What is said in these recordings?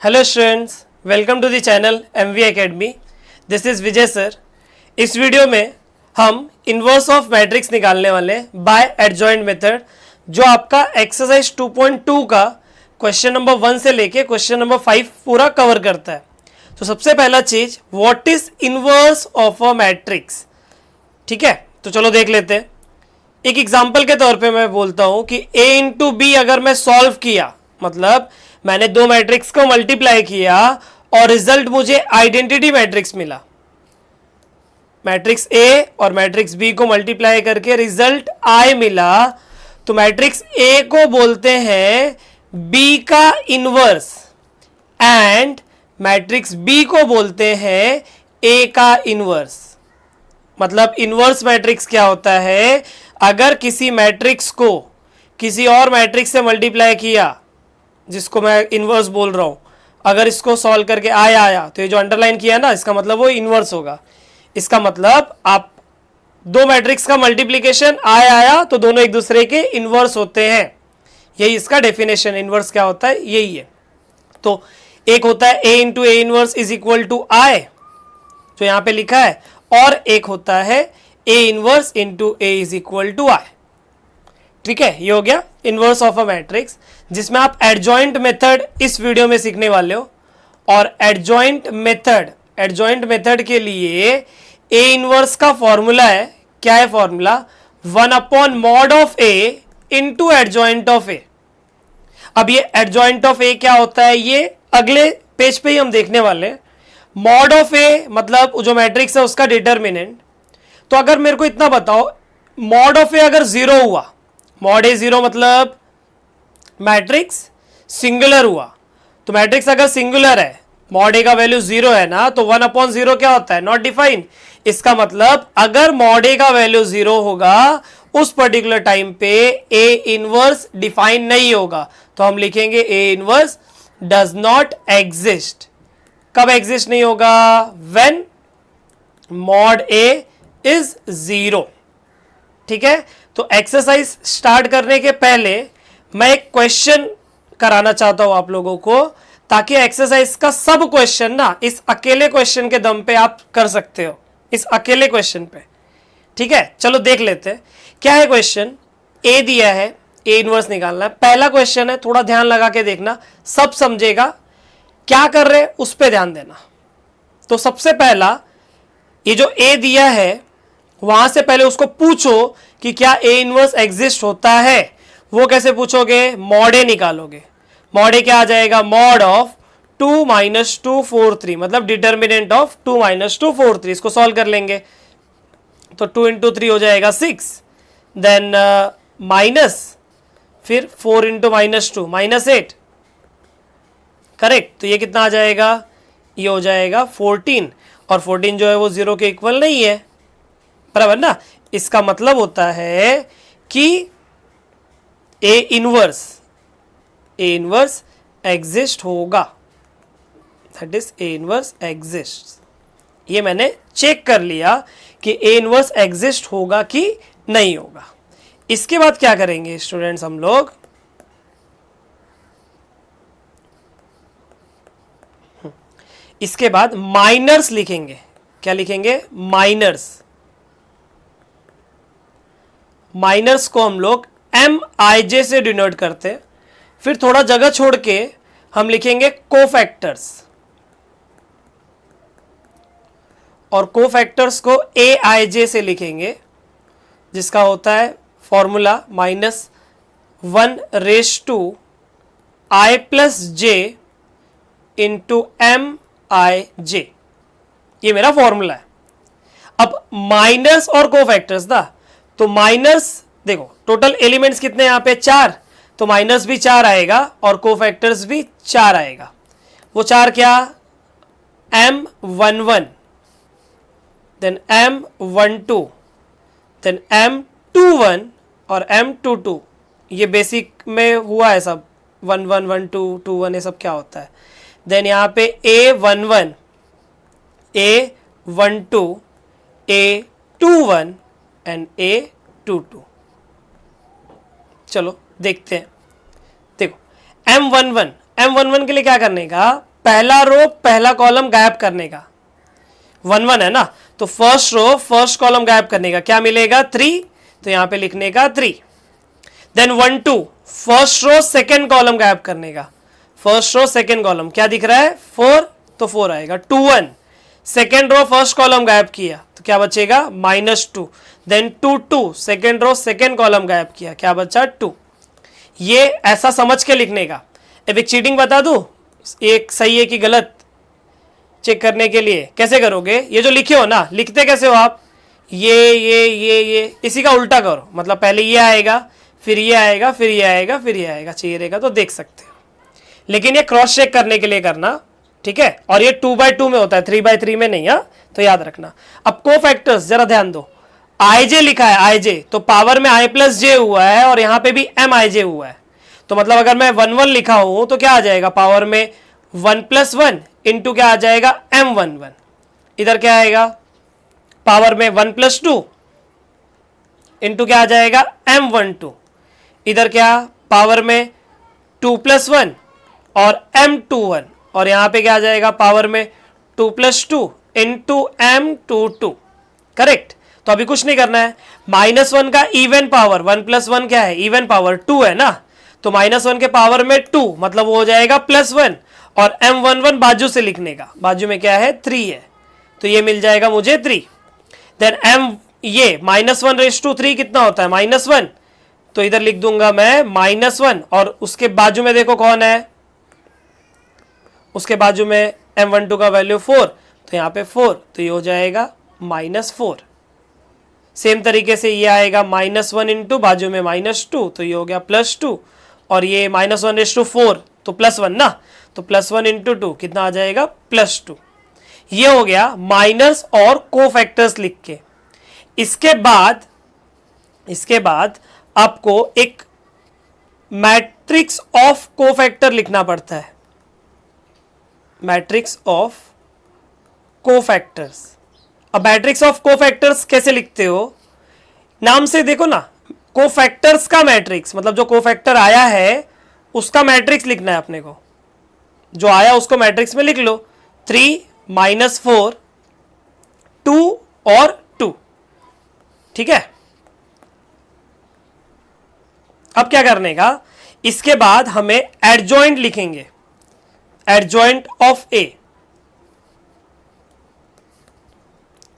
Hello students, welcome to the channel MV Academy। This is Vijay sir. इस video में हम inverse of matrix निकालने वाले हैं बाय एडजॉइंट मेथड, जो आपका एक्सरसाइज 2.2 का क्वेश्चन नंबर 1 से लेके क्वेश्चन नंबर 5 पूरा कवर करता है। तो सबसे पहला चीज, what is inverse of a matrix. ठीक है, तो चलो देख लेते हैं। एक एग्जाम्पल के तौर पे मैं बोलता हूं कि a इंटू बी अगर मैं सॉल्व किया, मतलब मैंने दो मैट्रिक्स को मल्टीप्लाई किया और रिजल्ट मुझे आइडेंटिटी मैट्रिक्स मिला। मैट्रिक्स ए और मैट्रिक्स बी को मल्टीप्लाई करके रिजल्ट आई मिला, तो मैट्रिक्स ए को बोलते हैं बी का इनवर्स एंड मैट्रिक्स बी को बोलते हैं ए का इनवर्स। मतलब इनवर्स मैट्रिक्स क्या होता है, अगर किसी मैट्रिक्स को किसी और मैट्रिक्स से मल्टीप्लाई किया, जिसको मैं इनवर्स बोल रहा हूं, अगर इसको सॉल्व करके आया तो ये जो अंडरलाइन किया ना, इसका मतलब वो इनवर्स होगा। इसका मतलब आप दो मैट्रिक्स का मल्टीप्लीकेशन आया तो दोनों एक दूसरे के इनवर्स होते हैं। यही इसका डेफिनेशन, इनवर्स क्या होता है यही है। तो एक होता है a into A inverse is equal to I, जो यहां पे लिखा है, और एक होता है a inverse into A is equal to I. ठीक है, ये हो गया इनवर्स ऑफ अ मैट्रिक्स, जिसमें आप एडजॉइंट मेथड इस वीडियो में सीखने वाले हो। और एडजॉइंट मेथड के लिए a इनवर्स का फॉर्मूला है, क्या है formula, 1 upon mod of a into adjoint of a। अब ये एडजॉइंट ऑफ a क्या होता है, ये अगले पेज पे ही हम देखने वाले हैं। मॉड ऑफ a मतलब जो मैट्रिक्स है उसका डिटर्मिनेंट। तो अगर मेरे को इतना बताओ, मॉड ऑफ a अगर जीरो हुआ, मॉड ए जीरो मतलब मैट्रिक्स सिंगुलर हुआ, तो मैट्रिक्स अगर सिंगुलर है, मॉड ए का वैल्यू जीरो है ना, तो 1 अपॉन जीरो क्या होता है, नॉट डिफाइंड। इसका मतलब अगर मॉड ए का वैल्यू जीरो होगा उस पर्टिकुलर टाइम पे ए इनवर्स डिफाइन नहीं होगा, तो हम लिखेंगे A inverse does not exist. कब एग्जिस्ट नहीं होगा, when mod A is zero. ठीक है, तो एक्सरसाइज स्टार्ट करने के पहले मैं एक क्वेश्चन कराना चाहता हूं आप लोगों को, ताकि एक्सरसाइज का सब क्वेश्चन ना इस अकेले क्वेश्चन के दम पे आप कर सकते हो, इस अकेले क्वेश्चन पे। ठीक है, चलो देख लेते हैं क्या है क्वेश्चन। ए दिया है, ए इनवर्स निकालना है। पहला क्वेश्चन है, थोड़ा ध्यान लगा के देखना, सब समझेगा। क्या कर रहे उस पर ध्यान देना। तो सबसे पहला, ये जो ए दिया है, वहां से पहले उसको पूछो कि क्या ए इनवर्स एग्जिस्ट होता है। वो कैसे पूछोगे, मॉड ए निकालोगे। मॉड ए क्या आ जाएगा, मॉड ऑफ 2 माइनस 2 4 3, मतलब डिटर्मिनेंट ऑफ 2 माइनस 2 4 3। इसको सॉल्व कर लेंगे तो 2 इंटू 3 हो जाएगा 6, देन माइनस, फिर 4 इंटू माइनस 2 माइनस 8, करेक्ट। तो ये कितना आ जाएगा, ये हो जाएगा 14, और 14 जो है वो जीरो के इक्वल नहीं है, बराबर ना। इसका मतलब होता है कि ए इनवर्स एग्जिस्ट होगा, that is A inverse exist. ये मैंने चेक कर लिया कि ए इनवर्स एग्जिस्ट होगा कि नहीं होगा। इसके बाद क्या करेंगे स्टूडेंट्स, हम लोग इसके बाद माइनर्स लिखेंगे। क्या लिखेंगे, माइनर्स को हम लोग MIJ से डिनोट करते हैं। फिर थोड़ा जगह छोड़ के हम लिखेंगे कोफैक्टर्स, और कोफैक्टर्स को AIJ से लिखेंगे, जिसका होता है फॉर्मूला -1/i+j इंटू MIJ। ये मेरा फॉर्मूला है। अब माइनर्स और कोफैक्टर्स ना, तो माइनस देखो टोटल एलिमेंट्स कितने यहां पे 4, तो माइनस भी 4 आएगा और कोफैक्टर्स भी 4 आएगा। वो 4 क्या, M11, then M12, then M21 और M22। ये बेसिक में हुआ है सब, 11 12 21 ये सब क्या होता है। देन यहाँ पे A11, A12, A21 and A22। चलो देखते हैं। देखो M11 के लिए क्या करने का, पहला रो पहला कॉलम गायब करने का, 1 1 है ना, तो फर्स्ट रो फर्स्ट कॉलम गायब करने का क्या मिलेगा 3, तो यहां पे लिखने का 3। Then 1 2 first row second column गायब करने का, फर्स्ट रो सेकेंड कॉलम क्या दिख रहा है 4, तो 4 आएगा। 2 1 सेकेंड रो फर्स्ट कॉलम गायब किया तो क्या बचेगा -2। Then 2 2 second row second column गायब किया, क्या बचा 2। ये ऐसा समझ के लिखने का। अब एक चीटिंग बता दूं, एक सही है कि गलत चेक करने के लिए कैसे करोगे, ये जो लिखे हो ना, लिखते कैसे हो आप, ये इसी का उल्टा करो, मतलब पहले ये आएगा फिर ये आएगा फिर ये आएगा फिर ये आएगा, चाहिए रहेगा तो देख सकते हो, लेकिन ये क्रॉस चेक करने के लिए करना, ठीक है। और ये 2/2 में होता है, 3/3 में नहीं है, तो याद रखना। अब को फैक्टर्स जरा ध्यान दो, IJ लिखा है IJ, तो पावर में I+J हुआ है और यहां पे भी MIJ हुआ है, तो मतलब अगर मैं 1 1 लिखा हूं तो क्या आ जाएगा पावर में 1 + 1 इंटू क्या आ जाएगा M11, इधर क्या आएगा पावर में 1 + 2 इंटू क्या आ जाएगा M12, इधर क्या पावर में 2 + 1 और M21, और यहां पे क्या आ जाएगा पावर में 2 + 2 इंटू M22, करेक्ट। तो अभी कुछ नहीं करना है, -1 का इवन पावर 1 + 1 क्या है इवन पावर 2 है ना, तो -1 के पावर में 2 मतलब वो हो जाएगा +1, और M11 बाजू से लिखने का, बाजू में क्या है 3 है, तो ये मिल जाएगा मुझे 3। देन M ये -1/3 कितना होता है -1, तो इधर लिख दूंगा मैं -1, और उसके बाजू में देखो कौन है, उसके बाजू में M12 का वैल्यू 4, तो यहाँ पे 4, तो ये हो जाएगा -4। सेम तरीके से ये आएगा -1 इंटू बाजू में -2, तो ये हो गया +2, और ये -1/4 तो +1 ना, तो +1 इंटू 2 कितना आ जाएगा +2। ये हो गया माइनस और कोफैक्टर्स लिख के। इसके बाद आपको एक मैट्रिक्स ऑफ कोफैक्टर लिखना पड़ता है, मैट्रिक्स ऑफ कोफैक्टर्स। अब मैट्रिक्स ऑफ कोफैक्टर्स कैसे लिखते हो, नाम से देखो ना, कोफैक्टर्स का मैट्रिक्स मतलब जो कोफैक्टर आया है उसका मैट्रिक्स लिखना है अपने को, जो आया उसको मैट्रिक्स में लिख लो, 3 -4 2 और 2, ठीक है। अब क्या करने का, इसके बाद हमें एडजॉइंट लिखेंगे, adjoint of A,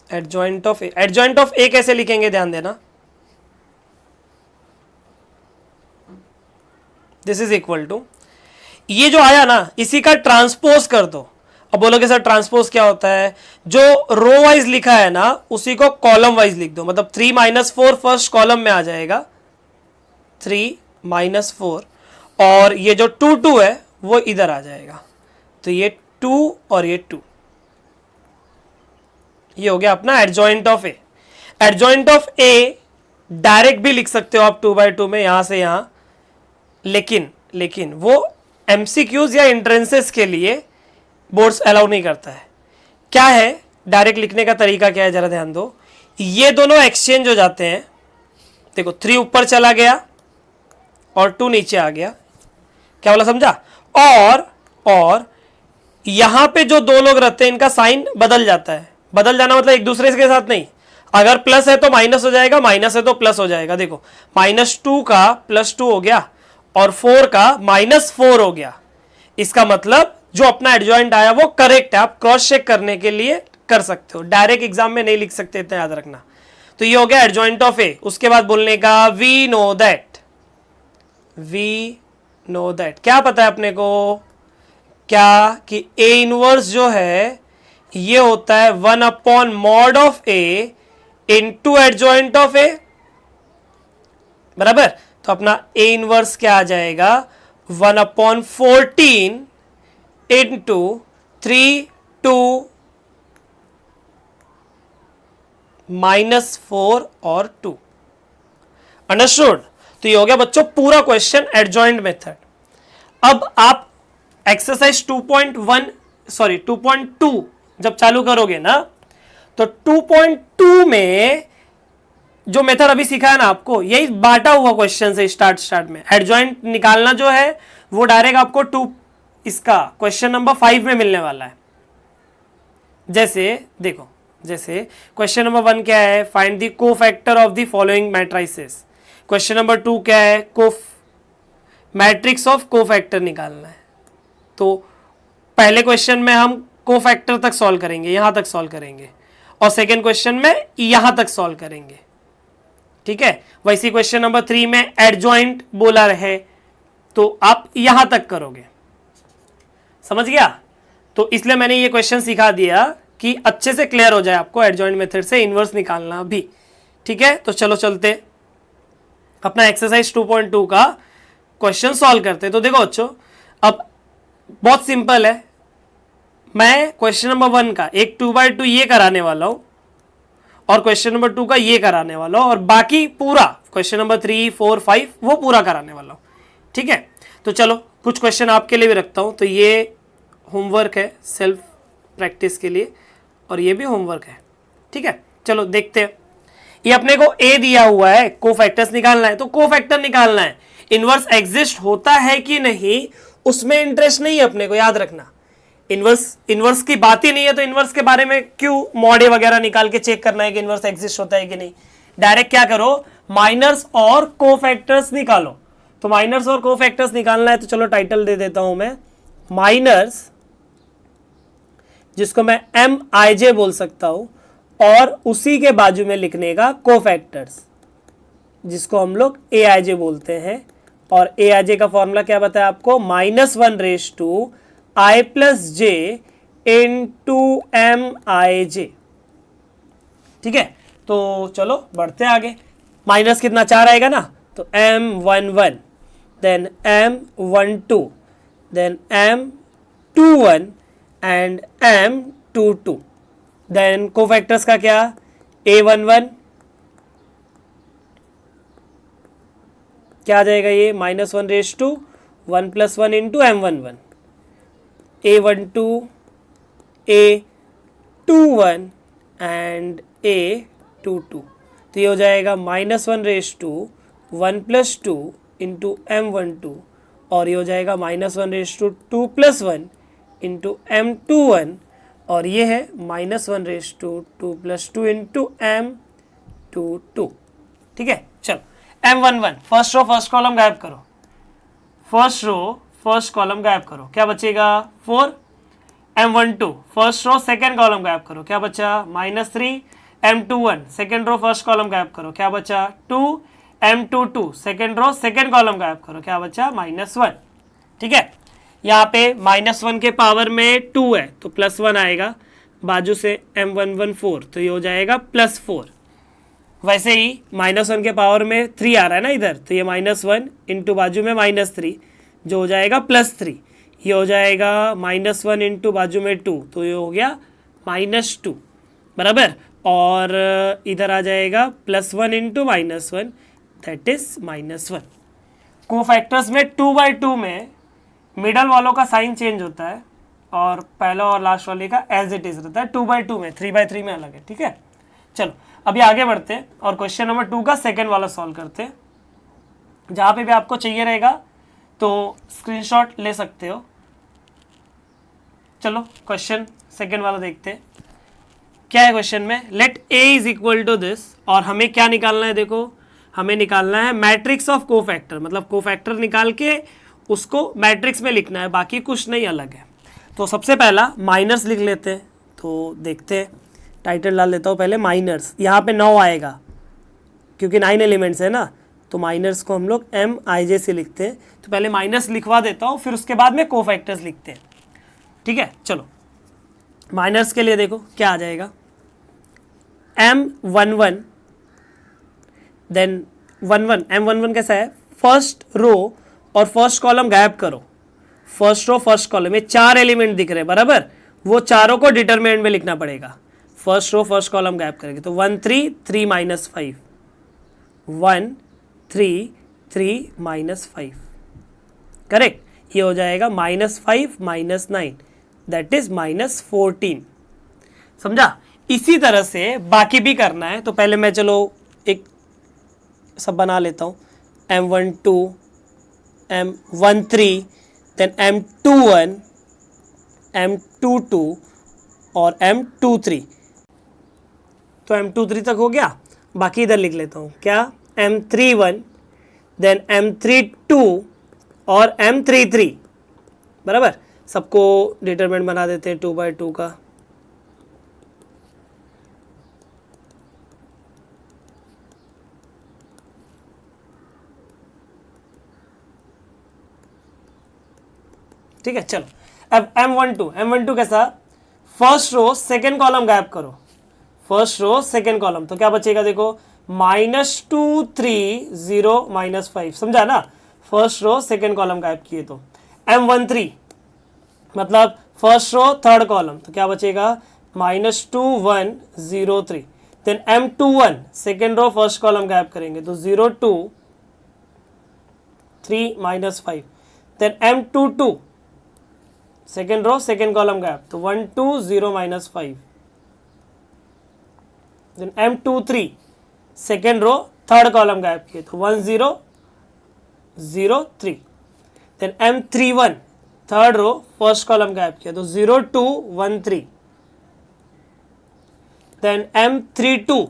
adjoint of A. Adjoint of A कैसे लिखेंगे ध्यान देना, दिस इज इक्वल टू, ये जो आया ना इसी का ट्रांसपोज कर दो। अब बोलोगे सर ट्रांसपोज क्या होता है, जो रो वाइज लिखा है ना उसी को कॉलम वाइज लिख दो, मतलब 3 -4 फर्स्ट कॉलम में आ जाएगा, 3 -4, और ये जो 2 2 है वो इधर आ जाएगा, तो ये 2 और ये 2, ये हो गया अपना adjoint of A. Adjoint of A direct भी लिख सकते हो आप 2/2 में, यहां से यहां, लेकिन वो एमसीक्यूज या एंट्रेंसेस के लिए बोर्ड्स अलाउ नहीं करता है। क्या है डायरेक्ट लिखने का तरीका, क्या है जरा ध्यान दो, ये दोनों एक्सचेंज हो जाते हैं, देखो 3 ऊपर चला गया और 2 नीचे आ गया, क्या बोला समझा, और यहां पे जो दो लोग रहते हैं इनका साइन बदल जाता है, बदल जाना मतलब एक दूसरे के साथ नहीं, अगर प्लस है तो माइनस हो जाएगा, माइनस है तो प्लस हो जाएगा। देखो -2 का +2 हो गया और 4 का -4 हो गया, इसका मतलब जो अपना एडजॉइंट आया वो करेक्ट है, आप क्रॉस चेक करने के लिए कर सकते हो, डायरेक्ट एग्जाम में नहीं लिख सकते, इतना याद रखना। तो ये हो गया एडजॉइंट ऑफ ए। उसके बाद बोलने का वी नो दैट, क्या पता है अपने को, क्या कि ए इनवर्स जो है ये होता है 1/mod of A into adjoint of A, बराबर। तो अपना ए इनवर्स क्या आ जाएगा 1/14 इंटू 3 2 -4 और 2, अंडरस्टूड। तो ये हो गया बच्चों पूरा क्वेश्चन एडजॉइंट मेथड। अब आप एक्सरसाइज 2.2 जब चालू करोगे ना, तो 2.2 में जो मेथड अभी सिखाया ना आपको, यही बांटा हुआ क्वेश्चन से स्टार्ट में एडजॉइंट निकालना जो है वो डायरेक्ट आपको 2 इसका क्वेश्चन नंबर 5 में मिलने वाला है। जैसे देखो, जैसे क्वेश्चन नंबर 1 क्या है, find the cofactor of the following matrices. Question number 2 क्या है, मैट्रिक्स ऑफ कोफैक्टर निकालना है। तो पहले क्वेश्चन में हम कोफैक्टर तक सॉल्व करेंगे, यहां तक सॉल्व करेंगे, और सेकेंड क्वेश्चन में यहां तक सॉल्व करेंगे, ठीक है। वैसे क्वेश्चन नंबर 3 में एडजॉइंट बोला रहे तो आप यहां तक करोगे, समझ गया। तो इसलिए मैंने ये क्वेश्चन सिखा दिया कि अच्छे से क्लियर हो जाए आपको एडजॉइंट मेथड से इनवर्स निकालना भी, ठीक है। तो चलो चलते अपना एक्सरसाइज 2.2 का क्वेश्चन सॉल्व करते। तो देखो बच्चों, अब बहुत सिंपल है, मैं क्वेश्चन नंबर 1 का एक 2/2 ये कराने वाला हूं और क्वेश्चन नंबर 2 का ये कराने वाला हूं, और बाकी पूरा क्वेश्चन नंबर 3, 4, 5 वो पूरा कराने वाला हूं, ठीक है। तो चलो कुछ क्वेश्चन आपके लिए भी रखता हूं। तो ये होमवर्क है सेल्फ प्रैक्टिस के लिए, और ये भी होमवर्क है, ठीक है। चलो देखते हैं। ये अपने को ए दिया हुआ है, कोफैक्टर्स निकालना है। तो कोफैक्टर निकालना है, इनवर्स एग्जिस्ट होता है कि नहीं उसमें इंटरेस्ट नहीं है अपने को, याद रखना। इनवर्स की बात ही नहीं है तो इनवर्स के बारे में क्यों मॉडे वगैरह निकाल के चेक करना है कि इनवर्स एग्जिस्ट होता है कि नहीं। डायरेक्ट क्या करो, माइनर्स और कोफैक्टर्स निकालो। तो माइनर्स और कोफैक्टर्स निकालना है, तो चलो टाइटल दे देता हूं मैं, माइनर्स, जिसको मैं MIJ बोल सकता हूं, और उसी के बाजू में लिखने का कोफैक्टर्स, जिसको हम लोग AIJ बोलते हैं। और AIJ का फॉर्मूला क्या बताया आपको, -1/I+J × MIJ, ठीक है। तो चलो बढ़ते आगे। माइनस कितना, 4 आएगा ना, तो M11, then M12, then M21 and M22। Then cofactors का क्या, A11 क्या आ जाएगा, ये -1/1 + 1 × M11, A12, A21 and A22। तो ये हो जाएगा -1/1 + 2 × M12, और ये हो जाएगा -1/2 + 1 × M21, और ये है -1/2 + 2 × M22, ठीक है। चलो M11 first row first column गायब करो, फर्स्ट रो फर्स्ट कॉलम गायब करो, क्या बचेगा 4। M12 first row second column गायब करो, क्या बचा -3। M21 second row first column गायब करो, क्या बचा 2। M22 second row second column गायब करो, क्या बचा -1, ठीक है। यहाँ पे -1 के पावर में 2 है तो +1 आएगा, बाजू से M11 4, तो ये हो जाएगा +4। वैसे ही -1 के पावर में 3 आ रहा है ना इधर, तो ये -1 × बाजू में -3, जो हो जाएगा +3। ये हो जाएगा -1 × बाजू में 2, तो ये हो गया -2, बराबर। और इधर आ जाएगा +1 × -1, दैट इज -1। कोफैक्टर्स में 2/2 में मिडल वालों का साइन चेंज होता है और पहला और लास्ट वाले का एज इट इज रहता है। 2/2 में, 3/3 में अलग है, ठीक है। चलो अभी आगे बढ़ते हैं और क्वेश्चन नंबर 2 का सेकेंड वाला सॉल्व करते हैं। जहाँ पे भी आपको चाहिए रहेगा तो स्क्रीनशॉट ले सकते हो। चलो क्वेश्चन सेकेंड वाला देखते हैं क्या है क्वेश्चन में। लेट A = दिस, और हमें क्या निकालना है, देखो हमें निकालना है मैट्रिक्स ऑफ कोफैक्टर, मतलब कोफैक्टर निकाल के उसको मैट्रिक्स में लिखना है, बाकी कुछ नहीं अलग है। तो सबसे पहला माइनर्स लिख लेते हैं, तो देखते हैं, टाइटल डाल देता हूँ पहले माइनर्स। यहाँ पे 9 आएगा क्योंकि 9 एलिमेंट्स है ना, तो माइनर्स को हम लोग MIJ से लिखते हैं। तो पहले माइनर्स लिखवा देता हूँ, फिर उसके बाद में कोफैक्टर्स लिखते हैं, ठीक है। चलो माइनर्स के लिए देखो क्या आ जाएगा, M11, देन 11, M11 कैसा है, फर्स्ट रो और फर्स्ट कॉलम गायब करो, फर्स्ट रो फर्स्ट कॉलम, ये 4 एलिमेंट दिख रहे हैं बराबर, वो चारों को डिटरमिनेंट में लिखना पड़ेगा। फर्स्ट रो फर्स्ट कॉलम गायब करेंगे तो 1 3 3 -5, 1 3 3 -5, करेक्ट। ये हो जाएगा -5 -9, दैट इज -14, समझा। इसी तरह से बाकी भी करना है, तो पहले मैं चलो एक सब बना लेता हूँ। M12, M13, then M21, M22 और M23। तो M23 तक हो गया, बाकी इधर लिख लेता हूँ क्या, M31, देन M32 और M33, बराबर। सबको डिटरमिनेंट बना देते हैं 2/2 का। ठीक है, चलो अब M12 कैसा, फर्स्ट रो सेकेंड कॉलम गायब करो, फर्स्ट रो सेकेंड कॉलम, तो क्या बचेगा देखो, -2 3 0 -5, समझा ना, फर्स्ट रो सेकेंड कॉलम गायब किए तो। M13 मतलब फर्स्ट रो थर्ड कॉलम, तो क्या बचेगा, -2 1 0 3, then M21 second row first column गायब करेंगे तो 0 2 3 -5, then M22 second row second column गायब तो 1 2 0 -5, then M23 second row third column गायब किए तो 1 0 0 3, then M31 third row first column गायब किया तो 0 2 1 3, then M32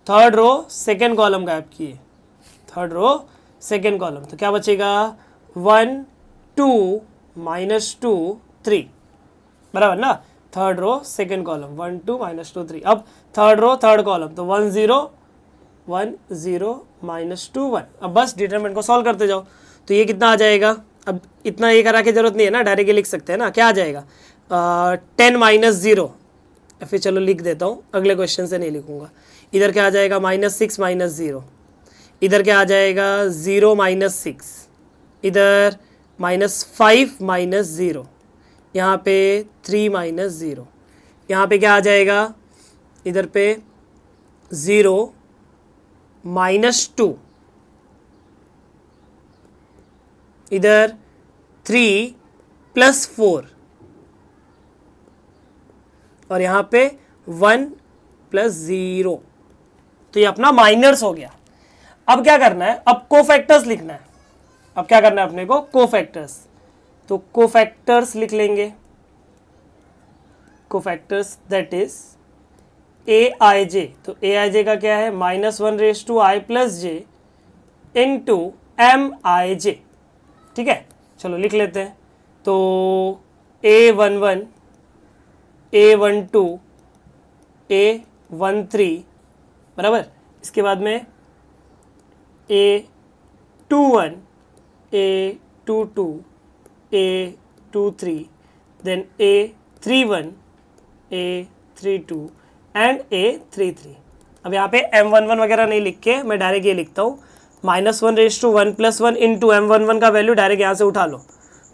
third row second column गायब किए, थर्ड रो सेकेंड कॉलम, तो क्या बचेगा 1 2 -2 3, बराबर ना, थर्ड रो सेकेंड कॉलम 1 2 -2 3। अब थर्ड रो थर्ड कॉलम तो 1 0 1 0 -2 1। अब बस डिटरमिनेंट को सॉल्व करते जाओ, तो ये कितना आ जाएगा, अब इतना ये करा के जरूरत नहीं है ना, डायरेक्ट लिख सकते हैं ना, क्या आ जाएगा 10 -0, फिर चलो लिख देता हूँ, अगले क्वेश्चन से नहीं लिखूंगा। इधर क्या आ जाएगा -6 -0, इधर क्या आ जाएगा 0 -6, इधर -5 -0, यहाँ पे 3 -0, यहाँ पे क्या आ जाएगा, इधर पे 0 -2, इधर 3 + 4 और यहाँ पे 1 + 0, तो ये अपना माइनर्स हो गया। अब क्या करना है, अब कोफैक्टर्स लिखना है। अब क्या करना है अपने को, कोफैक्टर्स, तो कोफैक्टर्स लिख लेंगे, कोफैक्टर्स दैट इज AIJ, तो AIJ का क्या है, -1⁻I + j इंटू MIJ, ठीक है, चलो लिख लेते हैं। तो A11 A12 A13, बराबर, इसके बाद में A21 A22 A23, then A31 A32 and A33। अब यहाँ पे M11 वगैरह नहीं लिख के मैं डायरेक्ट ये लिखता हूँ, -1⁻1 + 1 इंटू M11 का वैल्यू डायरेक्ट यहाँ से उठा लो,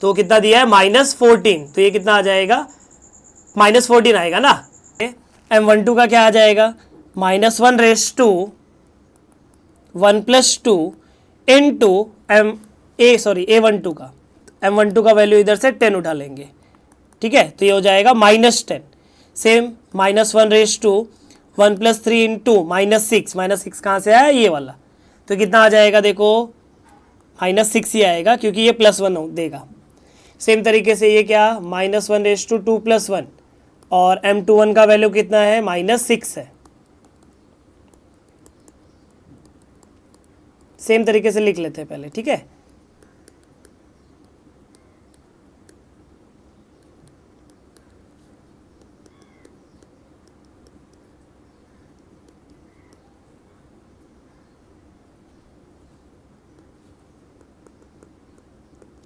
तो कितना दिया है -14, तो ये कितना आ जाएगा, -14 आएगा ना। M12 का क्या आ जाएगा, -1⁻1 + 2 इंटू A12 का, M12 का वैल्यू इधर से 10 उठा लेंगे, ठीक है, तो ये हो जाएगा -10। सेम -1⁻1 + 3 इंटू -6, -6 कहाँ से आया, ये वाला, तो कितना आ जाएगा देखो, -6 ही आएगा क्योंकि ये +1 देगा। सेम तरीके से ये क्या, -1⁻2 + 1 और M21 का वैल्यू कितना है, -6 है। सेम तरीके से लिख लेते हैं पहले, ठीक है।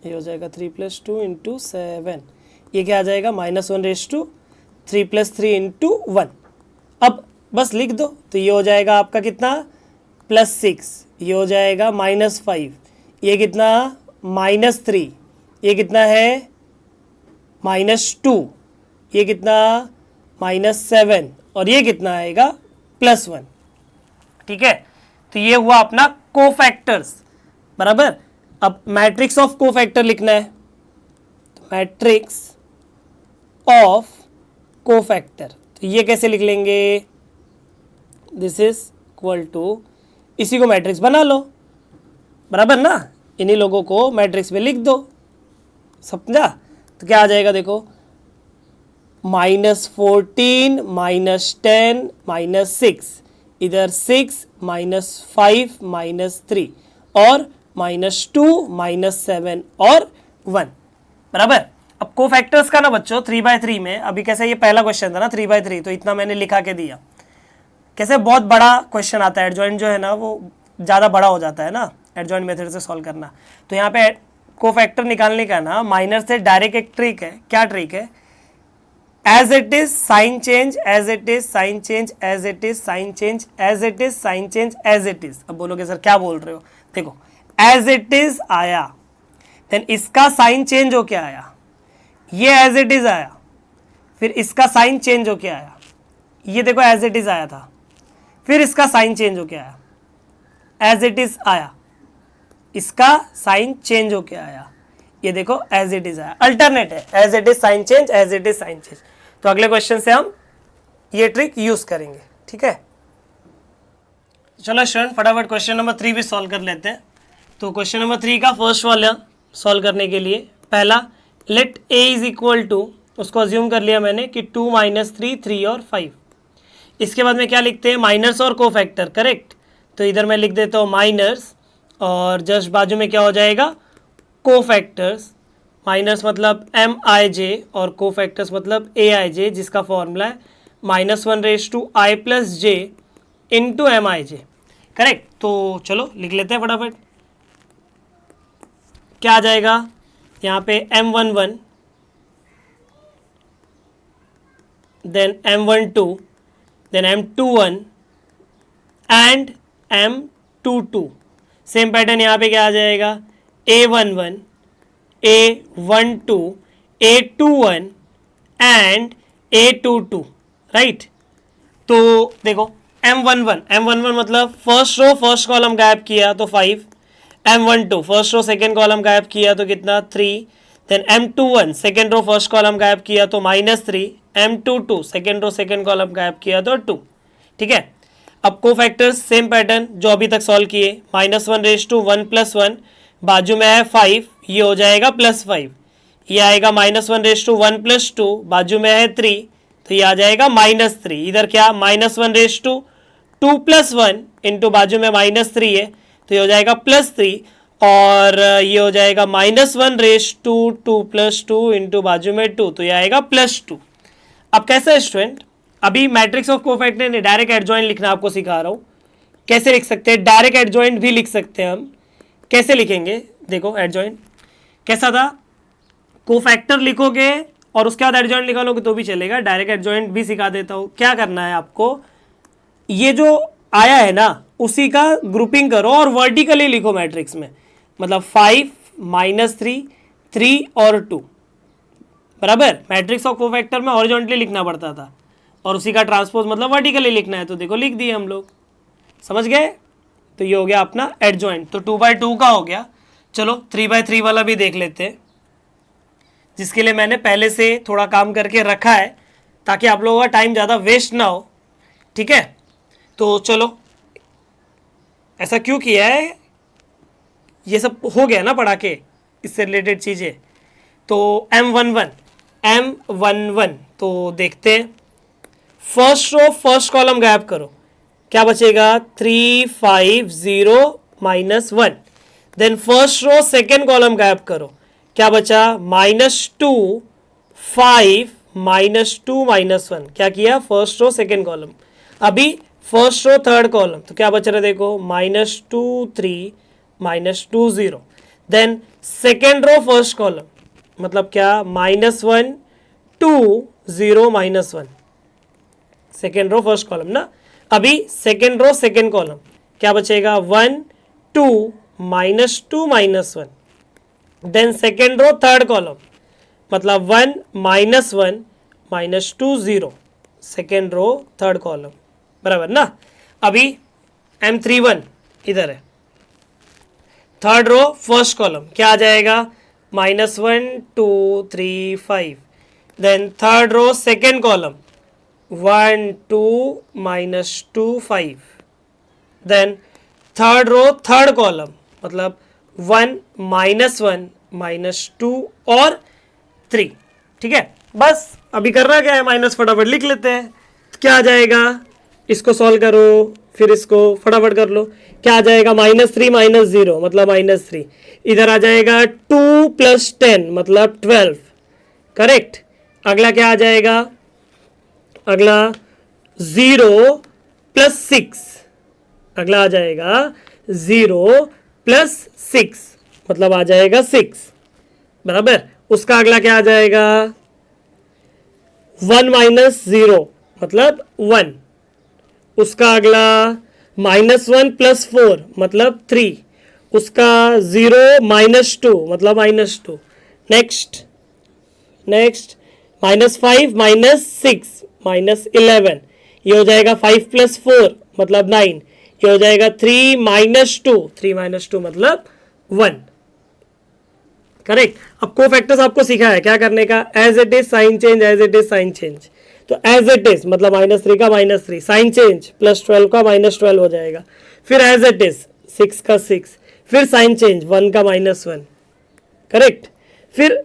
ये हो जाएगा 3 + 2 इंटू 7, ये क्या आ जाएगा, -1⁻3 + 3 इंटू 1। अब बस लिख दो, तो ये हो जाएगा आपका कितना, +6, ये हो जाएगा -5, ये कितना -3, ये कितना है -2, ये कितना -7 और ये कितना आएगा +1, ठीक है। तो ये हुआ अपना कोफैक्टर्स, बराबर। अब मैट्रिक्स ऑफ कोफैक्टर लिखना है, तो मैट्रिक्स ऑफ कोफैक्टर, तो ये कैसे लिख लेंगे, दिस इज इक्वल टू, इसी को मैट्रिक्स बना लो, बराबर ना, इन्हीं लोगों को मैट्रिक्स में लिख दो, समझा? तो क्या आ जाएगा देखो, -14 -10 -6, इधर 6 -5 -3 और -2 -7 और 1, बराबर। अब को फैक्टर्स का ना बच्चों 3/3 में, अभी कैसे ये पहला क्वेश्चन था ना 3/3, तो इतना मैंने लिखा के दिया। कैसे बहुत बड़ा क्वेश्चन आता है, एडजॉइंट जो है ना वो ज़्यादा बड़ा हो जाता है ना एडजॉइंट मेथड से सॉल्व करना। तो यहाँ पे को फैक्टर निकालने का ना माइनर से डायरेक्ट एक ट्रिक है। क्या ट्रिक है? As it is sign change, as it is sign change, as it is sign change, as it is sign change, as it is. अब बोलोगे सर क्या बोल रहे हो? देखो एज इट इज आया, देन इसका साइन चेंज हो क्या आया, ये एज इट इज आया, फिर इसका साइन चेंज हो क्या आया, ये देखो एज इट इज आया था, फिर इसका साइन चेंज हो क्या आया, एज इट इज आया, इसका साइन चेंज हो क्या आया, ये देखो एज इट इज आया। अल्टरनेट है, as it is sign change, as it is sign change. तो अगले क्वेश्चन से हम ये ट्रिक यूज करेंगे, ठीक है। चलो स्टूडेंट फटाफट क्वेश्चन नंबर 3 भी सॉल्व कर लेते हैं। तो क्वेश्चन नंबर 3 का फर्स्ट वाला सॉल्व करने के लिए पहला, let a is equal to, उसको अज्यूम कर लिया मैंने कि 2 -3 3 और 5। इसके बाद में क्या लिखते हैं, माइनर्स और को फैक्टर, करेक्ट। तो इधर मैं लिख देता हूँ माइनर्स और जस्ट बाजू में क्या हो जाएगा, को फैक्टर्स। माइनस मतलब MIJ और को फैक्टर्स मतलब AIJ, जिसका फॉर्मूला है -1/i+j इंटू MIJ, करेक्ट। तो चलो लिख लेते हैं फटाफट। क्या आ जाएगा यहाँ पे, M11 then M12 then M21 and M22। Same pattern यहाँ पे क्या आ जाएगा, A11 A12 A21 and A22, right. तो देखो M11 मतलब फर्स्ट रो फर्स्ट कॉलम गायब किया तो 5, M12 first row second column गायब किया तो कितना 3, then M21 second row first column गायब किया तो -3, M22 second row second column गायब किया तो 2, ठीक है। अब को फैक्टर्स सेम पैटर्न जो अभी तक सॉल्व किए, -1/1 + 1, बाजू में है 5, ये हो जाएगा +5, ये आएगा -1/1 + 2, बाजू में है 3, तो ये आ जाएगा -3। इधर क्या, -1/2 + 1 इंटू बाजू में -3 है तो ये हो जाएगा +3, और ये हो जाएगा -1/2 2 + 2 इंटू बाजू में 2, तो ये आएगा +2। अब कैसे है स्टूडेंट, अभी मैट्रिक्स ऑफ कोफैक्टर ने डायरेक्ट एडजॉइंट लिखना आपको सिखा रहा हूँ। कैसे लिख सकते हैं, डायरेक्ट एडजॉइंट भी लिख सकते हैं हम। कैसे लिखेंगे, देखो एडजॉइंट कैसा था, कोफैक्टर लिखोगे और उसके बाद एडजॉइंट निकालोगे तो भी चलेगा, डायरेक्ट एडजॉइंट भी सिखा देता हूँ। क्या करना है आपको, ये जो आया है ना उसी का ग्रुपिंग करो और वर्टिकली लिखो मैट्रिक्स में, मतलब 5 -3 3 और 2, बराबर। मैट्रिक्स ऑफ कोफैक्टर में हॉरिजॉन्टली लिखना पड़ता था और उसी का ट्रांसपोज मतलब वर्टिकली लिखना है, तो देखो लिख दिए हम लोग, समझ गए। तो ये हो गया अपना एडजॉइंट, तो 2/2 का हो गया। चलो 3/3 वाला भी देख लेते हैं, जिसके लिए मैंने पहले से थोड़ा काम करके रखा है ताकि आप लोगों का टाइम ज़्यादा वेस्ट ना हो, ठीक है। तो चलो ऐसा क्यों किया है, ये सब हो गया ना पढ़ा के, इससे रिलेटेड चीज़ें। तो M11 तो देखते हैं, फर्स्ट रो फर्स्ट कॉलम गायब करो, क्या बचेगा 3 5 0 -1, then first row second column गायब करो, क्या बचा -2 5 -2 -1, क्या किया फर्स्ट रो सेकेंड कॉलम। अभी फर्स्ट रो थर्ड कॉलम, तो क्या बच रहा है देखो -2 3 -2 0, then second row first column मतलब क्या -1 2 0 -1, सेकेंड रो फर्स्ट कॉलम ना। अभी सेकेंड रो सेकेंड कॉलम क्या बचेगा 1 2 -2 -1, then second row third column मतलब 1 -1 -2 0, सेकेंड रो थर्ड कॉलम, बराबर ना। अभी M31 इधर है, थर्ड रो फर्स्ट कॉलम क्या आ जाएगा -1 2 3 5, then third row second column 1 2 -2 5, then third row third column मतलब 1 -1 -2 और 3। ठीक है, बस अभी करना क्या है, माइनस फटाफट लिख लेते हैं। तो क्या आ जाएगा, इसको सॉल्व करो, फिर इसको फटाफट कर लो। क्या आ जाएगा, -3 -0 मतलब -3। इधर आ जाएगा 2 + 10 मतलब 12। करेक्ट। अगला क्या आ जाएगा, अगला 0 + 6, अगला आ जाएगा 0 + 6 मतलब आ जाएगा 6। बराबर। उसका अगला क्या आ जाएगा, 1 - 0 मतलब 1। उसका अगला -1 + 4 मतलब 3। उसका 0 - 2 मतलब -2। Next next -5 - 6 -11। ये हो जाएगा 5 + 4 मतलब 9। ये हो जाएगा 3 - 2, 3 - 2 मतलब 1। करेक्ट। अब को फैक्टर्स आपको सीखा है क्या करने का, as it is sign change, as it is sign change. तो एज इट इज मतलब -3 का -3, साइन चेंज +12 का -12 हो जाएगा। फिर एज इट इज 6 का 6, फिर साइन चेंज 1 का -1। करेक्ट। फिर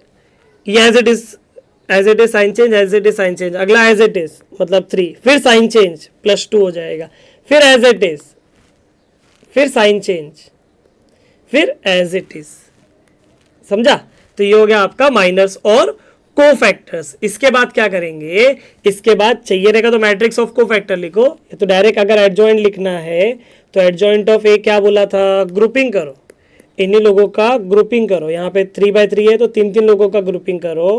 ये as it is sign change, as it is sign change. अगला एज इट इज मतलब 3, फिर साइन चेंज +2 हो जाएगा। फिर एज इट इज, फिर साइन चेंज, फिर एज इट इज। समझा। तो ये हो गया आपका माइनस और कोफैक्टर्स। इसके बाद क्या करेंगे, इसके बाद चाहिए रहेगा तो मैट्रिक्स ऑफ कोफैक्टर लिखो। तो डायरेक्ट अगर एडजॉइंट लिखना है तो एडजॉइंट ऑफ ए क्या बोला था, ग्रुपिंग करो, इन्हीं लोगों का ग्रुपिंग करो। यहाँ पे 3/3 है तो 3 लोगों का ग्रुपिंग करो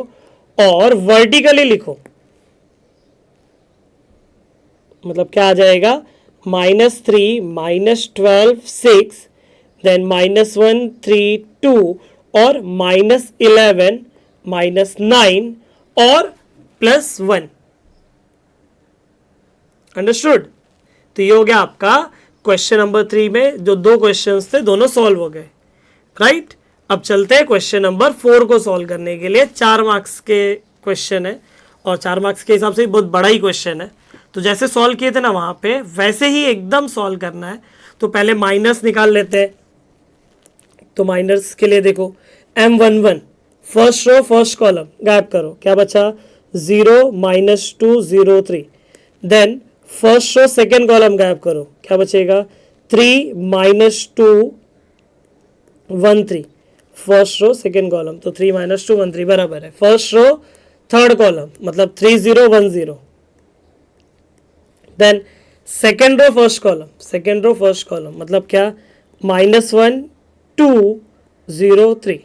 और वर्टिकली लिखो। मतलब क्या आ जाएगा, -3 -12 6, देन -1 3 2 और -11 -9 और +1। अंडरस्टूड। तो ये हो गया आपका क्वेश्चन नंबर 3 में जो 2 क्वेश्चंस थे दोनों सॉल्व हो गए। राइट। अब चलते हैं क्वेश्चन नंबर 4 को सॉल्व करने के लिए। 4 मार्क्स के क्वेश्चन है और 4 मार्क्स के हिसाब से बहुत बड़ा ही क्वेश्चन है। तो जैसे सॉल्व किए थे ना वहां पे, वैसे ही एकदम सॉल्व करना है। तो पहले माइनस निकाल लेते हैं। तो माइनस के लिए देखो, M11 first row first column गायब करो, क्या बचा 0 -2 0 3। Then first row second column गायब करो, क्या बचेगा 3 -2 1 3। फर्स्ट रो सेकेंड कॉलम तो 3 -2 1 3 बराबर है। फर्स्ट रो थर्ड कॉलम मतलब 3 0 1 0। Then second row first column, second row first column मतलब क्या -1 2 0 3।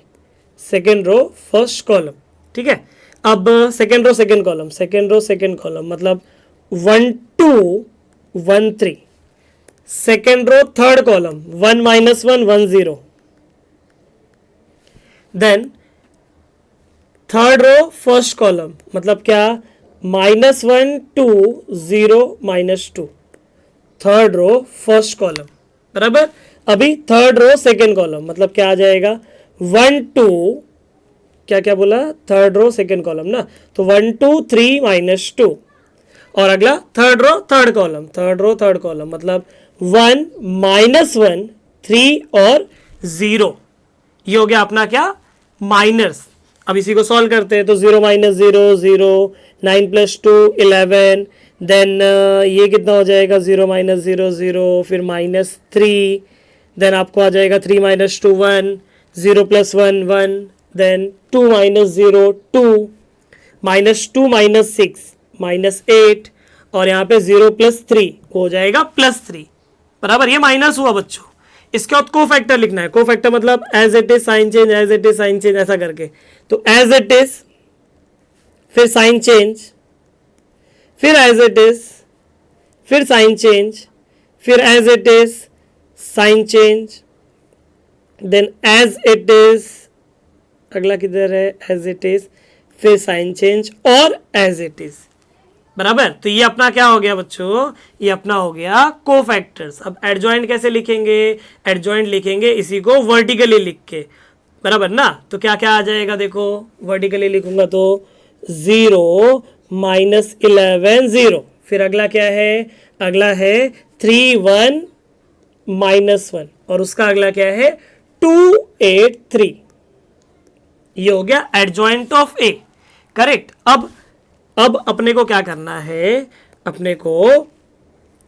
Second row first column. ठीक है। अब second row second column, second row second column मतलब 1 2 1 3। Second row third column 1 -1 1 0। Then third row first column मतलब क्या -1 2 0 -2। Third row first column बराबर। अभी थर्ड रो सेकेंड कॉलम मतलब क्या आ जाएगा 1 2, क्या क्या बोला, थर्ड रो सेकेंड कॉलम ना, तो 1 2 3 -2। और अगला third row third column, third row third column मतलब 1 -1 3 और 0। ये हो गया अपना क्या, माइनस। अब इसी को सॉल्व करते हैं तो 0 -0 0, 9 + 2 11। देन ये कितना हो जाएगा 0 -0 0, फिर -3। देन आपको आ जाएगा 3 -2 1, 0 + 1 1। देन 2 -0 2, -2 -6 -8 और यहाँ पे 0 + 3 हो जाएगा +3 बराबर। ये माइनस हुआ बच्चों। इसके बाद को फैक्टर लिखना है। को फैक्टर मतलब as it is sign change, as it is sign change ऐसा करके। तो एज इट इज, फिर साइन चेंज, फिर एज इट इज, फिर साइन चेंज, फिर as it is sign change, then as it is, अगला किधर है, एज इट इज, फिर साइन चेंज और एज इट इज बराबर। तो ये अपना क्या हो गया बच्चों, ये अपना हो गया कोफैक्टर्स। अब एडजॉइंट कैसे लिखेंगे, एडजॉइंट लिखेंगे इसी को वर्टिकली लिख के बराबर ना। तो क्या क्या आ जाएगा देखो, वर्टिकली लिखूंगा तो 0 -11 0। फिर अगला क्या है, अगला है 3 1 -1 और उसका अगला क्या है 2 8 3। ये हो गया एडजॉइंट ऑफ ए, करेक्ट। अब अपने को क्या करना है, अपने को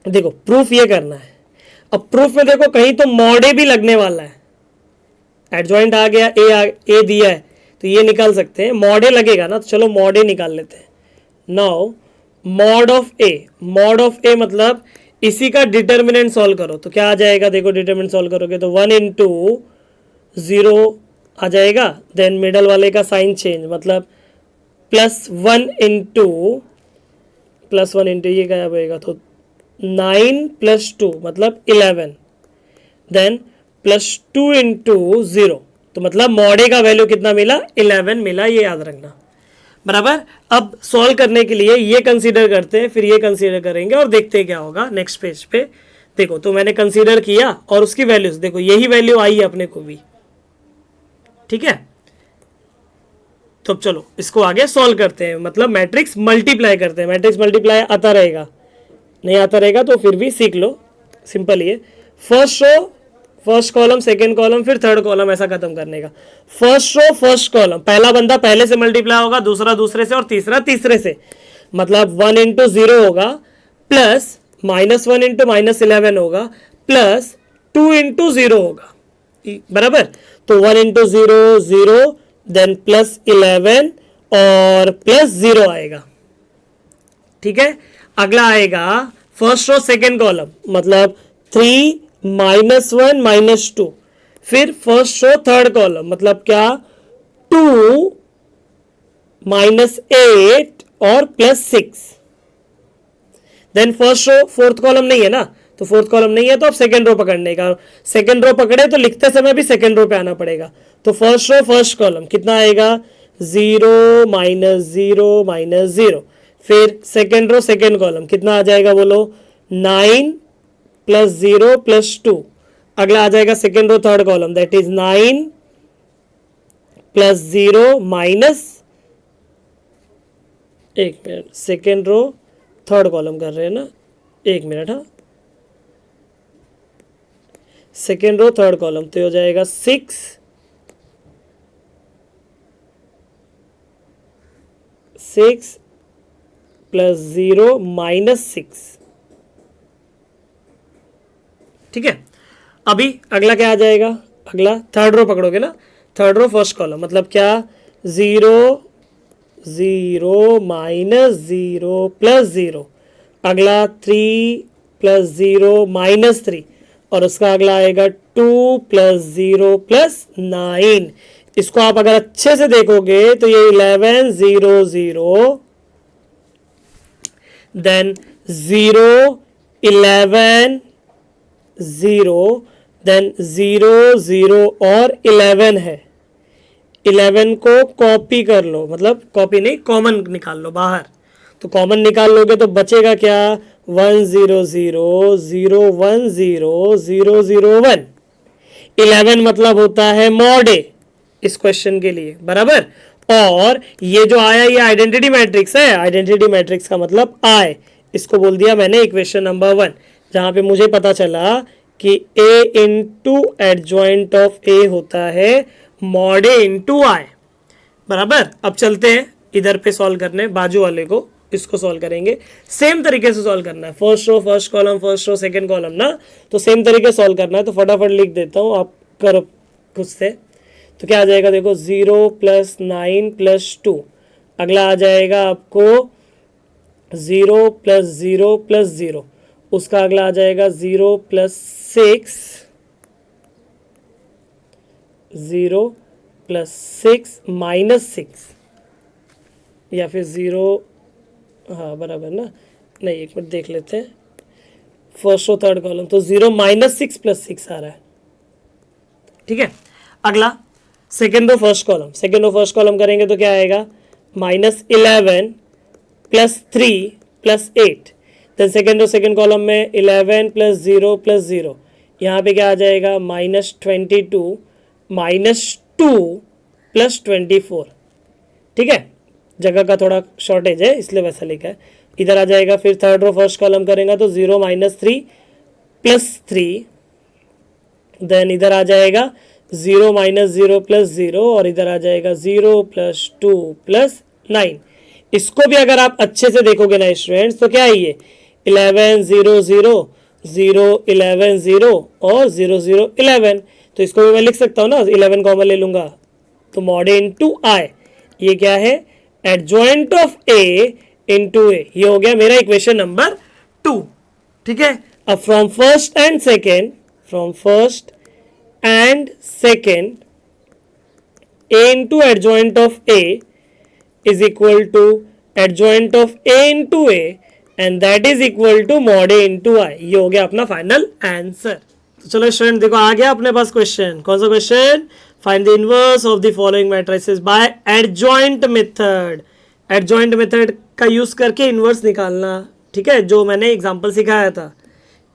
देखो प्रूफ ये करना है। अब प्रूफ में देखो कहीं तो मॉड ए भी लगने वाला है, एडजॉइंट आ गया, ए दिया है तो ये निकाल सकते हैं, मॉड ए लगेगा ना, तो चलो मॉड ए निकाल लेते हैं। नाउ मॉड ऑफ ए मतलब इसी का डिटर्मिनेंट सॉल्व करो तो क्या आ जाएगा, देखो डिटर्मिनेंट सॉल्व करोगे तो 1 इंटू 0 आ जाएगा, देन मिडल वाले का साइन चेंज मतलब +1 इंटू ये क्या होएगा, तो 9 + 2 मतलब 11, देन +2 इंटू 0 तो मतलब मॉड ए का वैल्यू कितना मिला, 11 मिला, ये याद रखना, बराबर। अब सॉल्व करने के लिए ये कंसीडर करते हैं, फिर ये कंसीडर करेंगे और देखते हैं क्या होगा नेक्स्ट पेज पे। देखो तो मैंने कंसीडर किया और उसकी वैल्यूज देखो, यही वैल्यू आई है अपने को भी, ठीक है। तो अब चलो इसको आगे सॉल्व करते हैं, मतलब मैट्रिक्स मल्टीप्लाई करते हैं। मैट्रिक्स मल्टीप्लाई आता रहेगा, नहीं आता रहेगा तो फिर भी सीख लो, सिंपल ही है। First row first column, second column, फिर थर्ड कॉलम, ऐसा खत्म करने का। फर्स्ट रो फर्स्ट कॉलम, पहला बंदा पहले से मल्टीप्लाई होगा, दूसरा दूसरे से और तीसरा तीसरे से, मतलब 1 इंटू 0 होगा प्लस -1 इंटू -11 होगा प्लस 2 इंटू 0 होगा, बराबर। तो 1 इंटू 0 0, देन +11 और +0 आएगा, ठीक है। अगला आएगा फर्स्ट रो सेकेंड कॉलम, मतलब 3 -1 -2, फिर फर्स्ट रो थर्ड कॉलम मतलब क्या, 2 -8 और +6, then first row fourth column नहीं है ना, तो फोर्थ कॉलम नहीं है तो अब सेकेंड रो पकड़ने का, सेकेंड रो पकड़े तो लिखते समय भी सेकेंड रो पे आना पड़ेगा। तो फर्स्ट रो फर्स्ट कॉलम कितना आएगा, 0 -0 -0, फिर सेकेंड रो सेकेंड कॉलम कितना आ जाएगा बोलो, 9 +0 +2, अगला आ जाएगा second row third column, that is 9 +0 minus, एक minute, second row third column कर रहे हैं ना, एक मिनट, हाँ सेकेंड रो थर्ड कॉलम तो हो जाएगा 6 +0 -6, ठीक है। अभी अगला क्या आ जाएगा, अगला थर्ड रो पकड़ोगे ना, थर्ड रो फर्स्ट कॉलम मतलब क्या, 0 0 -0 +0, अगला 3 +0 -3, और उसका अगला आएगा 2 +0 +9। इसको आप अगर अच्छे से देखोगे तो ये 11 0 0, देन 0 11 0, देन 0 0 और 11 है। 11 को कॉपी कर लो, मतलब कॉपी नहीं, कॉमन निकाल लो बाहर, तो कॉमन निकाल लोगे तो बचेगा क्या, 1 0 0 0 1 0 0 0 1। 11 मतलब होता है मॉड ए इस क्वेश्चन के लिए, बराबर। और ये जो आया ये आइडेंटिटी मैट्रिक्स है, आइडेंटिटी मैट्रिक्स का मतलब आई, इसको बोल दिया मैंने इक्वेशन नंबर 1, जहां पे मुझे पता चला कि ए इंटू एडजॉइंट ऑफ ए होता है मॉड ए इंटू आई, बराबर। अब चलते हैं इधर पे सॉल्व करने, बाजू वाले को, इसको सॉल्व करेंगे। सेम तरीके से सॉल्व करना है, first row first column, first row second column ना, तो सेम तरीके सॉल्व करना है। तो फटाफट लिख देता हूँ, आप करो खुद से। तो क्या आ जाएगा देखो, 0 + 9 + 2, अगला आ जाएगा आपको 0 + 0 + 0, उसका अगला आ जाएगा 0 + 6 0 + 6 -6, या फिर 0, हाँ बराबर ना, नहीं एक मिनट देख लेते हैं, फर्स्ट रो थर्ड कॉलम तो 0 -6 + 6 आ रहा है, ठीक है। अगला second row first column, second row first column करेंगे तो क्या आएगा, -11 + 3 + 8, then second row second column में 11 + 0 + 0, यहाँ पे क्या आ जाएगा, -22 -2 + 24, ठीक है। जगह का थोड़ा शॉर्टेज है इसलिए वैसा लिखा है। इधर आ जाएगा फिर थर्ड रो फर्स्ट कॉलम करेंगे तो 0 -3 + 3, देन इधर आ जाएगा 0 माइनस 0 प्लस 0 और इधर आ जाएगा 0 प्लस 2 प्लस 9। इसको भी अगर आप अच्छे से देखोगे ना स्टूडेंट्स तो क्या है ये 11 0 0 0 11 0 और 0 0 11। तो इसको भी मैं लिख सकता हूँ ना, 11 कॉमन ले लूंगा तो मॉड ए इंटू आई, ये क्या है एडजॉइंट ऑफ ए इंटू ए। ये हो गया मेरा इक्वेशन नंबर 2। ठीक है, अब from first and second, from first and second a into adjoint of a is equal to adjoint of a into a and that is equal to mod a into I। ये हो गया अपना final answer. तो चलो student देखो आ गया अपने पास question. कौन सा question? Find the inverse of the following matrices by adjoint method. Adjoint method का यूज करके इनवर्स निकालना। ठीक है, जो मैंने एग्जांपल सिखाया था,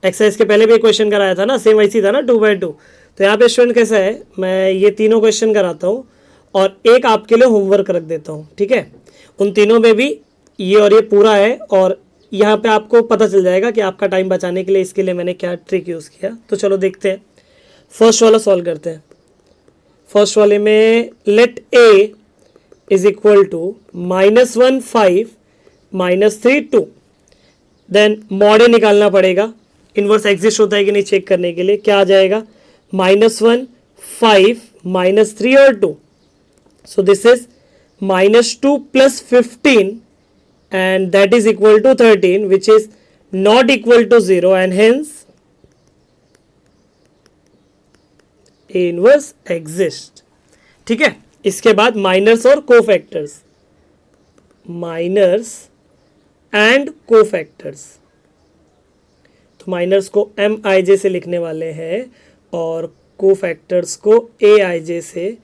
एक्सरसाइज के पहले भी क्वेश्चन कराया था ना, सेम वैसी था ना 2/2। तो यहाँ पे स्टूडेंट कैसा है, मैं ये तीनों क्वेश्चन कराता हूँ और एक आपके लिए होमवर्क रख देता हूँ। ठीक है, उन तीनों में भी ये और ये पूरा है और यहाँ पे आपको पता चल जाएगा कि आपका टाइम बचाने के लिए इसके लिए मैंने क्या ट्रिक यूज़ किया। तो चलो देखते हैं, फर्स्ट वाला सॉल्व करते हैं। फर्स्ट वाले में let A is equal to -1 5 -3 2। Then mod A निकालना पड़ेगा, इनवर्स एग्जिस्ट होता है कि नहीं चेक करने के लिए। क्या आ जाएगा -1 5 -3 और 2। So this is -2 plus 15 and that is equal to 13 which is not equal to 0 and hence A inverse exists। ठीक है, इसके बाद माइनर्स और कोफैक्टर्स, माइनर्स एंड कोफैक्टर्स। तो माइनर्स को MIJ से लिखने वाले हैं और कोफैक्टर्स को AIJ से,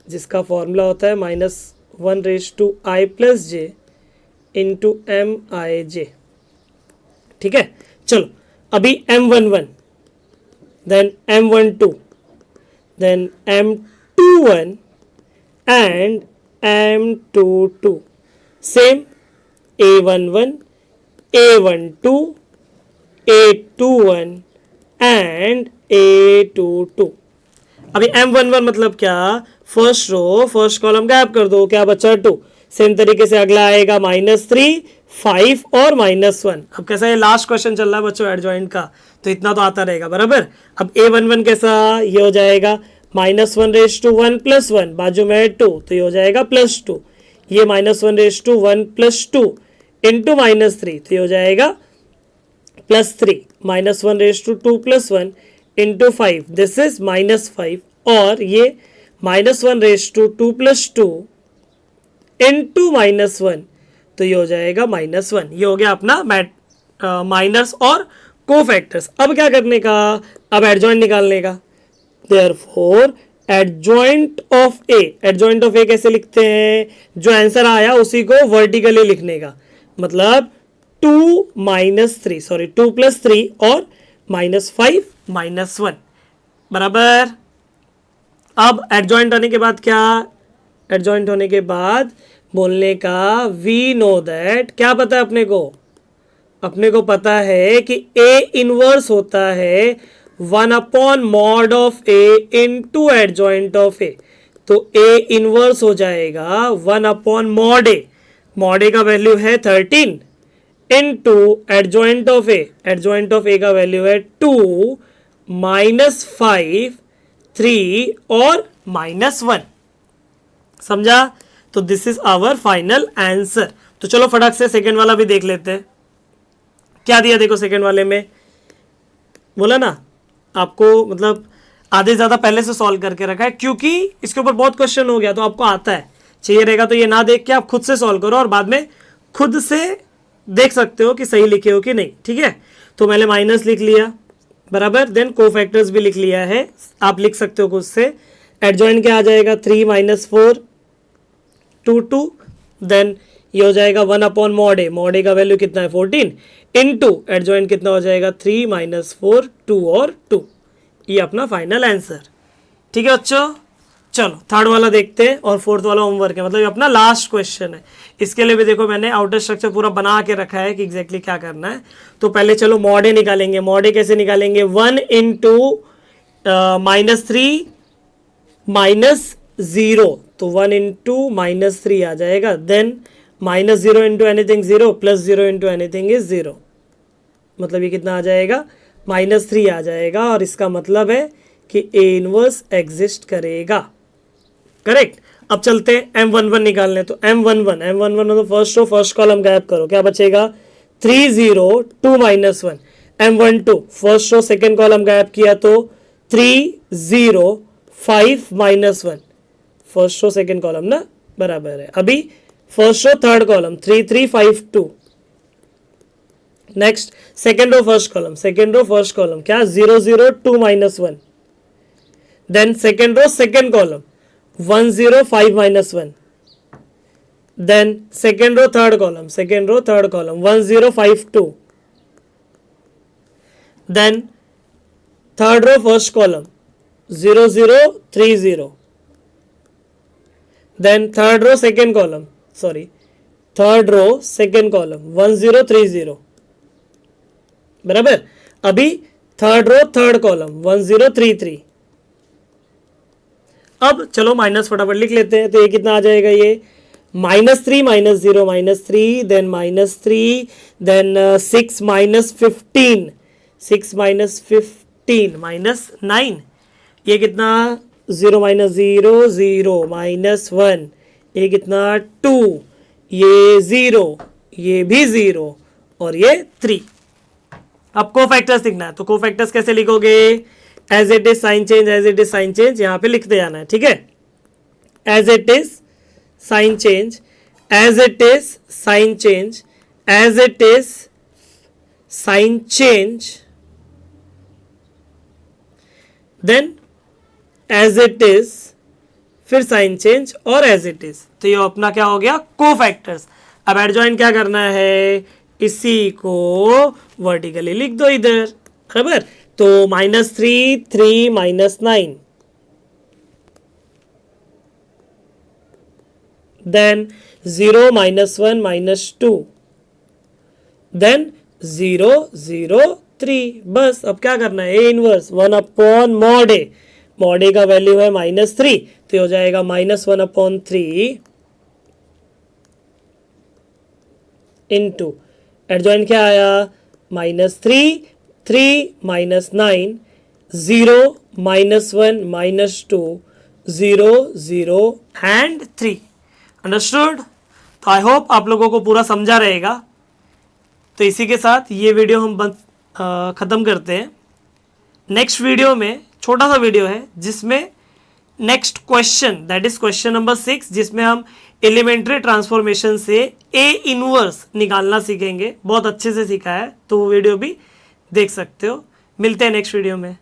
जिसका फॉर्मूला होता है -1/i + j इंटू MIJ। ठीक है, चलो अभी M11 then M12 then M21 and M22 same A11 A12 A21 and A22। अभी M11 मतलब क्या, first row first column gap कर दो, क्या बचा 2। सेम तरीके से अगला आएगा -3 5 और -1। अब कैसा है लास्ट क्वेश्चन चल रहा है बच्चों एडजॉइंट का, तो इतना तो आता रहेगा बराबर। अब A11 कैसा, ये हो जाएगा -1/1 + 1, बाजू में 2 तो ये हो जाएगा +2। ये -1/1 + 2 इंटू -3 तो ये हो जाएगा +3। -1/2 + 1 इंटू 5 दिस इज -5 और ये -1/2 + 2 इंटू -1 तो ये हो जाएगा -1। ये हो गया अपना माइनस और कोफैक्टर्स। अब क्या करने का, अब एडजॉइंट निकालने का। Therefore adjoint of A, adjoint of A कैसे लिखते हैं, जो आंसर आया उसी को वर्टिकली लिखने का, मतलब 2 + 3 और -5 -1 बराबर। अब एडजॉइंट होने के बाद क्या, एडजॉइंट होने के बाद बोलने का वी नो दैट, क्या पता है अपने को पता है कि ए इनवर्स होता है 1/mod of A into adjoint of A. तो ए इनवर्स हो जाएगा 1/mod ए, मॉड ए का वैल्यू है 13 into adjoint of A, adjoint of A का वैल्यू है 2 -5 3 और -1। समझा? तो this is our final answer. तो चलो फटाक से सेकेंड वाला भी देख लेते हैं। क्या दिया देखो सेकेंड वाले में, बोला ना आपको, मतलब आधे ज़्यादा पहले से सॉल्व करके रखा है क्योंकि इसके ऊपर बहुत क्वेश्चन हो गया तो आपको आता है। चाहिए रहेगा तो ये ना देख के आप खुद से सॉल्व करो और बाद में खुद से देख सकते हो कि सही लिखे हो कि नहीं। ठीक है, तो मैंने माइनस लिख लिया बराबर, देन कोफैक्टर्स भी लिख लिया है, आप लिख सकते हो खुद से। एडजॉइंट क्या आ जाएगा 3 - 4 2 2, देन ये हो जाएगा 1/mod ए, mod ए का वैल्यू कितना है 14 इंटू एडजॉइंट कितना हो जाएगा 3 - 4 2 और 2। ये अपना फाइनल आंसर। ठीक है बच्चों, चलो थर्ड वाला देखते हैं और फोर्थ वाला होमवर्क है, मतलब ये अपना लास्ट क्वेश्चन है। इसके लिए भी देखो मैंने आउटर स्ट्रक्चर पूरा बना के रखा है कि एग्जैक्टली क्या करना है। तो पहले चलो mod ए निकालेंगे। mod ए कैसे निकालेंगे, 1 इंटू -3 -0, तो 1 इंटू -3 आ जाएगा. Then -0 into anything 0 plus 0 into anything is 0. मतलब ये कितना आ जाएगा, -3 आ जाएगा. और इसका मतलब है कि A इनवर्स एग्जिस्ट करेगा. करेक्ट. अब चलते हैं M11 निकालने. तो M11 मतलब फर्स्ट रो फर्स्ट कॉलम गायब करो, क्या बचेगा, 3 0 2 -1. M12 first row second column गायब किया तो 3 0 5 -1. फर्स्ट रो सेकेंड कॉलम ना बराबर है. अभी first row third column 3 3 5 2. Next second row first column क्या, 0 0 2 -1. Then second row second column 1 0 5 -1. Then second row third column 1 0 5 2. Then third row first column 0 0 3 0. Then third row second column 1 0 3 0. बराबर. अभी third row third column 1 0 3 3. अब चलो minus फटाफट लिख लेते हैं. तो ये कितना आ जाएगा, ये -3 -0 -3, देन -3, देन 6 -15 -9. ये कितना, 0 -0 0 -1. ये कितना 2, ये 0, ये भी 0 और ये 3. अब कोफैक्टर्स लिखना है. तो कोफैक्टर्स कैसे लिखोगे, as it is sign change यहां पे लिखते जाना है. ठीक है, as it is sign change, as it is sign change, as it is sign change, then as it is, फिर साइन चेंज और एज इट इज. तो ये अपना क्या हो गया, कोफैक्टर्स. अब एडजॉइन क्या करना है, इसी को वर्टिकली लिख दो इधर. बराबर. तो -3 3 -9. देन 0 -1 -2. देन 0 0 3. बस अब क्या करना है, A inverse 1/mod A. Mod A का वैल्यू है -3, तो हो जाएगा -1/3 इंटू एडजॉइंट क्या आया, -3 3 -9 0 -1 -2 0 0 एंड 3. अंडरस्टूड. तो आई होप आप लोगों को पूरा समझा रहेगा. तो इसी के साथ ये वीडियो हम ख़त्म करते हैं. नेक्स्ट वीडियो में छोटा सा वीडियो है जिसमें next question, that is question number 6, जिसमें हम एलिमेंट्री ट्रांसफॉर्मेशन से ए इनवर्स निकालना सीखेंगे. बहुत अच्छे से सीखा है, तो वो वीडियो भी देख सकते हो. मिलते हैं नेक्स्ट वीडियो में.